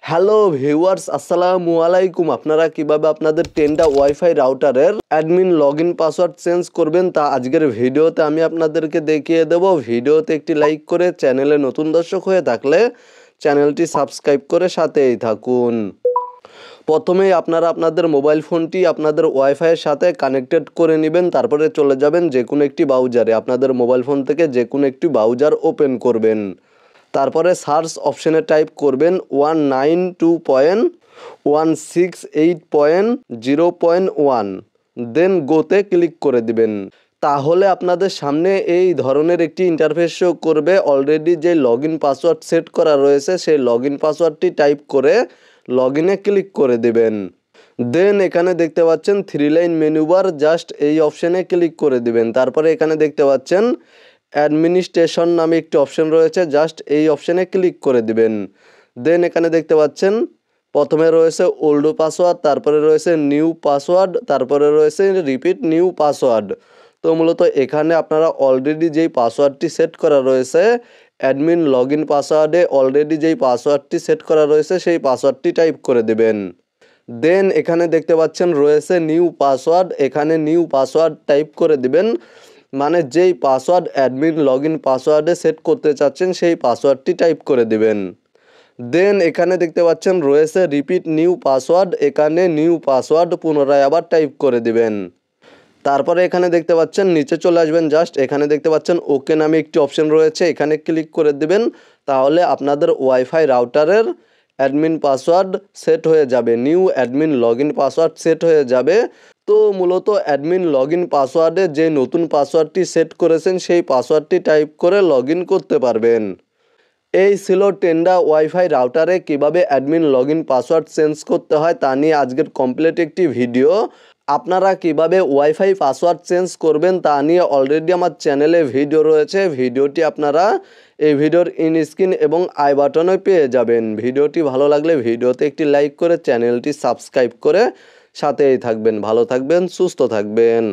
Hello viewers, আসসালামু আলাইকুম। আপনারা কিভাবে আপনাদের টেন্ডা ওয়াইফাই রাউটারের অ্যাডমিন লগইন পাসওয়ার্ড চেঞ্জ করবেন তা আজকের ভিডিওতে আমি আপনাদেরকে দেখিয়ে দেব। ভিডিওতে একটি লাইক করে চ্যানেলে নতুন দর্শক হয়ে থাকলে চ্যানেলটি সাবস্ক্রাইব করে সাথেই থাকুন। প্রথমেই আপনারা আপনাদের মোবাইল ফোনটি আপনাদের ওয়াইফাইয়ের সাথে কানেক্টেড করে নেবেন। তারপরে চলে যাবেন যে কোনো একটি ব্রাউজারে। আপনাদের মোবাইল ফোন থেকে যে কোনো একটি ব্রাউজার ওপেন করবেন। তারপরে সার্চ অপশানে টাইপ করবেন 192.168.0.1, দেন গোতে ক্লিক করে দিবেন। তাহলে আপনাদের সামনে এই ধরনের একটি ইন্টারফেস শো করবে। অলরেডি যে লগইন পাসওয়ার্ড সেট করা রয়েছে সেই লগইন পাসওয়ার্ডটি টাইপ করে লগইনে ক্লিক করে দিবেন। দেন এখানে দেখতে পাচ্ছেন 3 লাইন মেনু বার, জাস্ট এই অপশানে ক্লিক করে দিবেন। তারপরে এখানে দেখতে পাচ্ছেন অ্যাডমিনিস্ট্রেশন নামে একটি অপশান রয়েছে, জাস্ট এই অপশানে ক্লিক করে দিবেন। দেন এখানে দেখতে পাচ্ছেন প্রথমে রয়েছে ওল্ড পাসওয়ার্ড, তারপরে রয়েছে নিউ পাসওয়ার্ড, তারপরে রয়েছে রিপিট নিউ পাসওয়ার্ড। তো মূলত এখানে আপনারা অলরেডি যেই পাসওয়ার্ডটি সেট করা রয়েছে অ্যাডমিন লগইন পাসওয়ার্ডে অলরেডি যেই পাসওয়ার্ডটি সেট করা রয়েছে সেই পাসওয়ার্ডটি টাইপ করে দেবেন। দেন এখানে দেখতে পাচ্ছেন রয়েছে নিউ পাসওয়ার্ড, এখানে নিউ পাসওয়ার্ড টাইপ করে দিবেন। মানে যেই পাসওয়ার্ড অ্যাডমিন লগইন পাসওয়ার্ডে সেট করতে চাচ্ছেন সেই পাসওয়ার্ডটি টাইপ করে দিবেন। দেন এখানে দেখতে পাচ্ছেন রয়েছে রিপিট নিউ পাসওয়ার্ড, এখানে নিউ পাসওয়ার্ড পুনরায় আবার টাইপ করে দিবেন। তারপরে এখানে দেখতে পাচ্ছেন নিচে চলে আসবেন, জাস্ট এখানে দেখতে পাচ্ছেন ওকে নামে একটি অপশন রয়েছে, এখানে ক্লিক করে দিবেন। তাহলে আপনাদের ওয়াইফাই রাউটারের অ্যাডমিন পাসওয়ার্ড সেট হয়ে যাবে, new admin login password set হয়ে যাবে। তো মূলত অ্যাডমিন লগইন পাসওয়ার্ডে যে নতুন পাসওয়ার্ডটি সেট করেছেন সেই পাসওয়ার্ডটি টাইপ করে লগইন করতে পারবেন। এই ছিল টেন্ডা ওয়াইফাই রাউটারে কিভাবে অ্যাডমিন লগইন পাসওয়ার্ড চেঞ্জ করতে হয় তা নিয়ে আজকের কমপ্লিট একটি ভিডিও। আপনারা কিভাবে ওয়াইফাই পাসওয়ার্ড চেঞ্জ করবেন তা নিয়ে অলরেডি আমার চ্যানেলে ভিডিও রয়েছে, ভিডিওটি আপনারা এই ভিডিওর ইন স্ক্রিন এবং আই বাটনে পেয়ে যাবেন। ভিডিওটি ভালো লাগলে ভিডিওতে একটি লাইক করে চ্যানেলটি সাবস্ক্রাইব করে সাথেই থাকবেন। ভালো থাকবেন, সুস্থ থাকবেন।